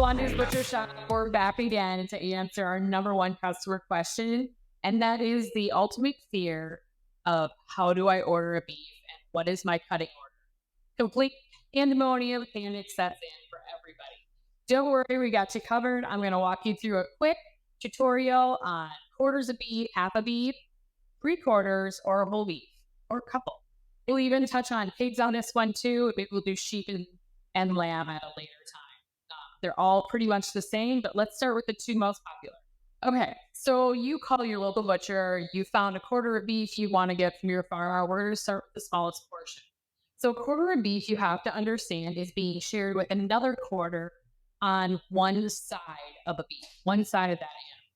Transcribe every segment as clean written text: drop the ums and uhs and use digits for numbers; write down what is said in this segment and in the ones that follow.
Blondie's Butcher Shop. We're back again to answer our number one customer question, and that is the ultimate fear of how do I order a beef and what is my cutting order? Complete pandemonium and it sets in for everybody. Don't worry, we got you covered. I'm going to walk you through a quick tutorial on quarters of beef, half a beef, 3/4, or a whole beef, or a couple. We'll even touch on pigs on this one too. Maybe we'll do sheep and lamb at a later time. They're all pretty much the same, but let's start with the two most popular. Okay, so you call your local butcher, you found a quarter of beef you want to get from your farm. We're going to start with the smallest portion. So a quarter of beef, you have to understand, is being shared with another quarter on one side of a beef, one side of that animal.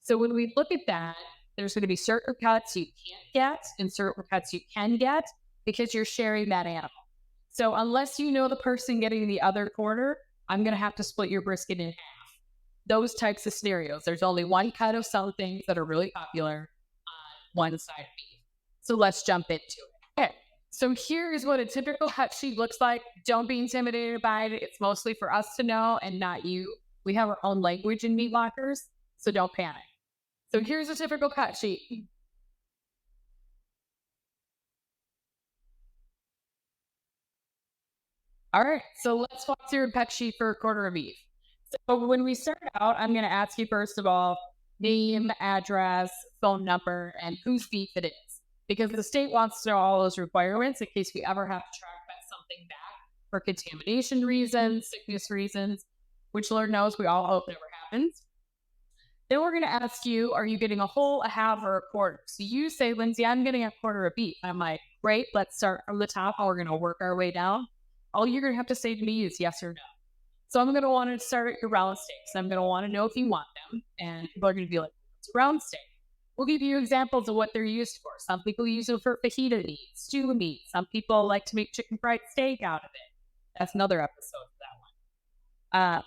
So when we look at that, there's going to be certain cuts you can't get and certain cuts you can get because you're sharing that animal. So unless you know the person getting the other quarter, I'm going to have to split your brisket in half. Those types of scenarios. There's only one cut of some things that are really popular on one side of beef. So let's jump into it. Okay, so here is what a typical cut sheet looks like. Don't be intimidated by it. It's mostly for us to know and not you. We have our own language in meat lockers, so don't panic. So here's a typical cut sheet. All right, so let's walk through a cut sheet for a quarter of beef. So when we start out, I'm going to ask you first of all, name, address, phone number, and whose beef it is. Because the state wants to know all those requirements in case we ever have to track something back for contamination reasons, sickness reasons, which Lord knows we all hope never happens. Then we're going to ask you, are you getting a whole, a half, or a quarter? So you say, Lindsey, I'm getting a quarter of beef. I'm like, great, let's start from the top and we're going to work our way down. All you're going to have to say to me is yes or no. So I'm going to want to start at your round steaks. I'm going to want to know if you want them. And people are going to be like, what's a round steak? We'll give you examples of what they're used for. Some people use them for fajita meat, stew meat. Some people like to make chicken fried steak out of it. That's another episode of that one.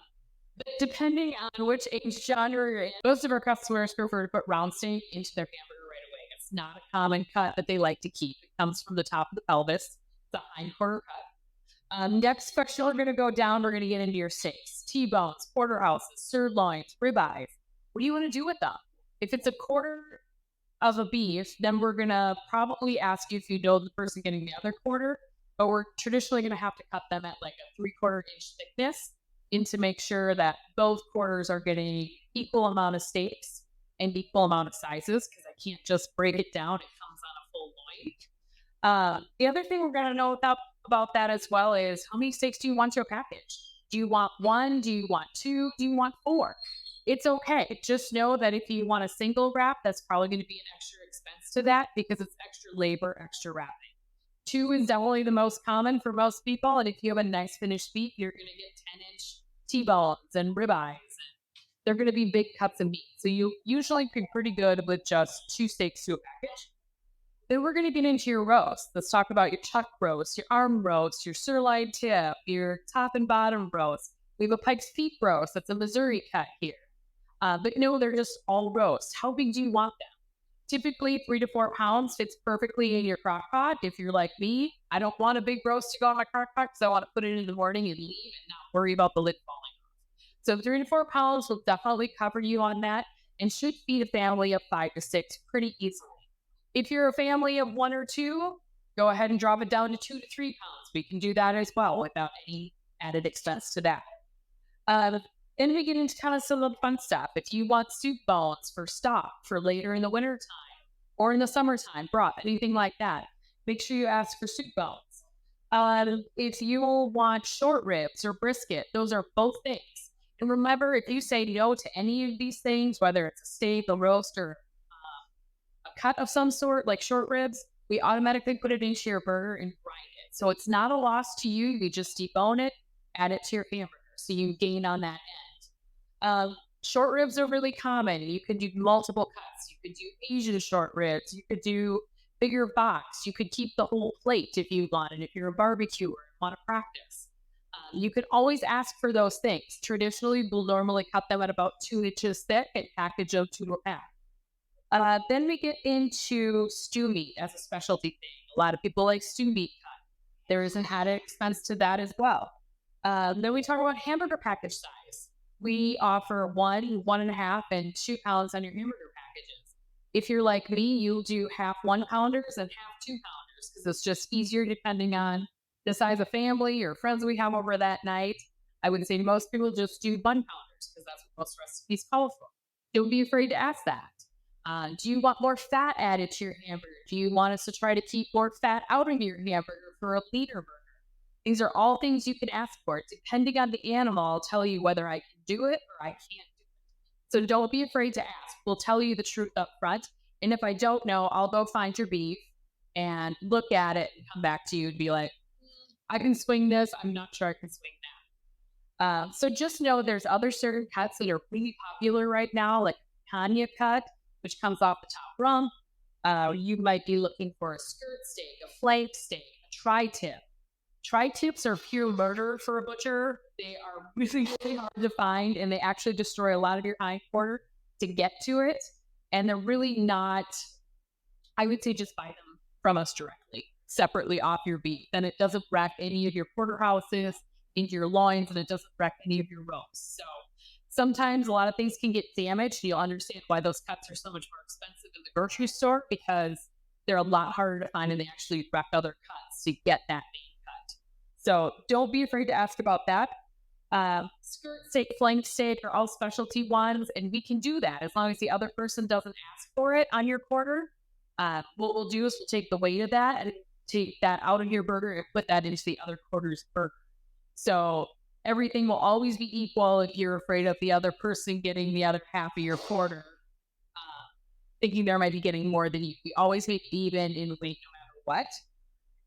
But depending on which age genre you're in, most of our customers prefer to put round steak into their hamburger right away. It's not a common cut that they like to keep. It comes from the top of the pelvis, the hind quarter cut. Next question, we're going to go down. We're going to get into your steaks, T-bones, porterhouses, sirloins, ribeyes. What do you want to do with them? If it's a quarter of a beef, then we're going to probably ask you if you know the person getting the other quarter, but we're traditionally going to have to cut them at like a 3/4 inch thickness to make sure that both quarters are getting equal amount of steaks and equal amount of sizes, because I can't just break it down. It comes on a full loin. The other thing we're going to know about that as well is how many steaks do you want your package? Do you want one? Do you want two? Do you want four? It's okay. Just know that if you want a single wrap, that's probably going to be an extra expense to that because it's extra labor, extra wrapping. Two is definitely the most common for most people. And if you have a nice finished beef, you're going to get 10-inch T-bones and ribeyes. They're going to be big cuts of meat. So you usually be pretty good with just 2 steaks to a package. Then we're going to get into your roast. Let's talk about your chuck roast, your arm roast, your sirloin tip, your top and bottom roast. We have a pike's feet roast. That's a Missouri cut here. But no, they're just all roast. How big do you want them? Typically 3 to 4 pounds fits perfectly in your crock pot. If you're like me, I don't want a big roast to go on my crock pot because I want to put it in the morning and leave and not worry about the lid falling off. So 3 to 4 pounds will definitely cover you on that and should feed a family of 5 to 6 pretty easily. If you're a family of 1 or 2, go ahead and drop it down to 2 to 3 pounds. We can do that as well without any added expense to that. Then we get into kind of some of the fun stuff. If you want soup bones for stock for later in the wintertime or in the summertime, broth, anything like that, make sure you ask for soup bones. If you want short ribs or brisket, those are both things. And remember, if you say no to any of these things, whether it's a steak, a roast, or a cut of some sort, like short ribs, we automatically put it into your burger and grind it. So it's not a loss to you. You just debone it, add it to your hamburger. So you gain on that end. Short ribs are really common. You could do multiple cuts. You could do Asian short ribs. You could do bigger box. You could keep the whole plate if you wanted, if you're a barbecuer and want to practice. You could always ask for those things. Traditionally, we'll normally cut them at about 2 inches thick and package them to a pack. Then we get into stew meat as a specialty thing. A lot of people like stew meat cut. There is an added expense to that as well. Then we talk about hamburger package size. we offer 1, 1.5, and 2 pounds on your hamburger packages. If you're like me, you'll do half 1 pounders and half 2 pounders because it's just easier depending on the size of family or friends we have over that night. I would say most people just do 1 pounders because that's what most recipes call for. Don't be afraid to ask that. Do you want more fat added to your hamburger? Do you want us to try to keep more fat out of your hamburger for a leaner burger? These are all things you can ask for. Depending on the animal, I'll tell you whether I can do it or I can't do it. So don't be afraid to ask. We'll tell you the truth up front. And if I don't know, I'll go find your beef and look at it and come back to you and be like, I can swing this. I'm not sure I can swing that. So just know there's other certain cuts that are really popular right now, like picanha cut, which comes off the top rung. You might be looking for a skirt steak, a flank steak, a tri-tip. Tri-tips are pure murder for a butcher. They are really, really hard to find, and they actually destroy a lot of your hind quarter to get to it. And they're really not, I would say just buy them from us directly, separately off your beef. Then it doesn't wreck any of your porterhouses into your loins, and it doesn't wreck any of your roasts. So sometimes a lot of things can get damaged. You'll understand why those cuts are so much more expensive in the grocery store because they're a lot harder to find, and they actually wreck other cuts to get that meat. So don't be afraid to ask about that. Skirt steak, flank steak are all specialty ones, and we can do that as long as the other person doesn't ask for it on your quarter. What we'll do is we'll take the weight of that and take that out of your burger and put that into the other quarter's burger. So everything will always be equal if you're afraid of the other person getting the other half of your quarter, thinking there might be getting more than you. We always make even in weight no matter what.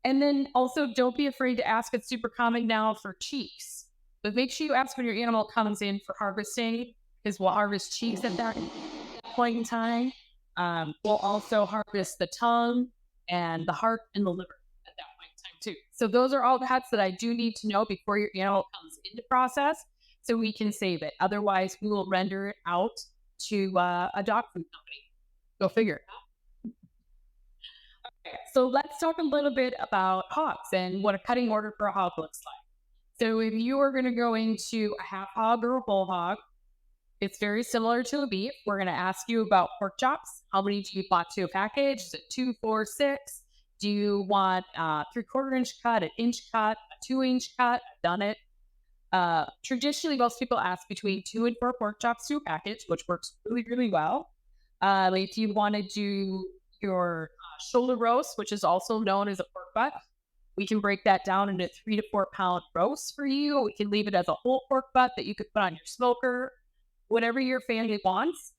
And then also don't be afraid to ask. It's super common now for cheeks, but make sure you ask when your animal comes in for harvesting because we'll harvest cheeks at that point in time. We'll also harvest the tongue and the heart and the liver at that point in time too. So those are all cuts that I do need to know before your animal comes into process so we can save it. Otherwise, we will render it out to a dog food company. Go figure. Okay, so let's talk a little bit about hogs and what a cutting order for a hog looks like. So if you are going to go into a half hog or a whole hog, it's very similar to a beef. We're going to ask you about pork chops. How many do you want to a package? Is it 2, 4, 6? Do you want a 3/4 inch cut, an inch cut, a 2-inch cut? I've done it. Traditionally, most people ask between 2 and 4 pork chops to a package, which works really, really well. If you want to do your shoulder roast, which is also known as a pork butt, we can break that down into 3 to 4 pound roasts for you. We can leave it as a whole pork butt that you could put on your smoker, whatever your family wants.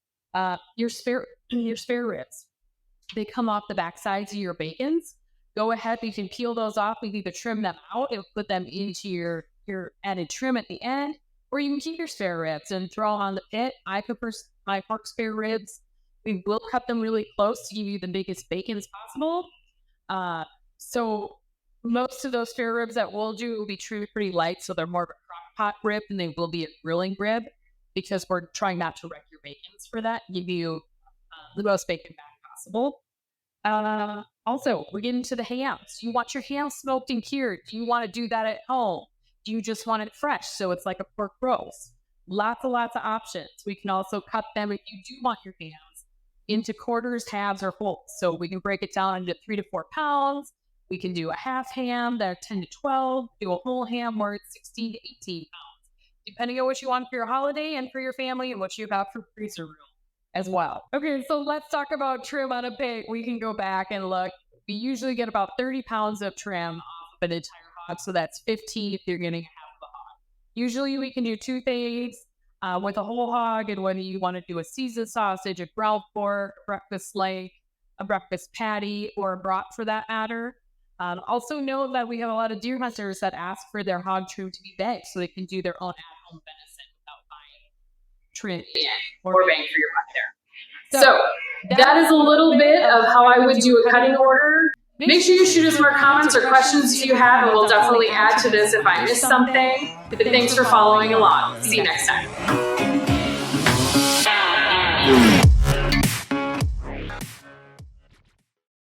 Your spare ribs, they come off the back sides of your bacons. Go ahead, you can peel those off. We can either trim them out and put them into your added trim at the end, or you can keep your spare ribs and throw on the pit. I prefer my pork spare ribs. We will cut them really close to give you the biggest bacon as possible. So most of those spare ribs that we'll do will be treated pretty light, so they're more of a crock pot rib than they will be a grilling rib, because we're trying not to wreck your bacons for that, give you the most bacon back possible. Also, we get into the hams. Do you want your ham smoked and cured? Do you want to do that at home? Do you just want it fresh, so it's like a pork roast? Lots of options. We can also cut them, if you do want your hams, into quarters, halves, or wholes. So we can break it down into 3 to 4 pounds. We can do a half ham that are 10 to 12, do a whole ham where it's 16 to 18 pounds, depending on what you want for your holiday and for your family and what you have for freezer room as well. Okay, so let's talk about trim on a pig. We can go back and look. We usually get about 30 pounds of trim off of an entire hog, so that's 15 if you're getting half of a hog. Usually we can do 2 things with a whole hog, and whether you want to do a seasoned sausage, a ground pork, a breakfast steak, a breakfast patty, or a brat for that matter. Also know that we have a lot of deer hunters that ask for their hog trim to be baked so they can do their own at-home venison without buying trim or bang for your buck there. So that is a little bit of how I would do a cutting order. Make sure you shoot us more comments or questions if you have, and we'll definitely add to this if I missed something. But thanks for following along. See you next time.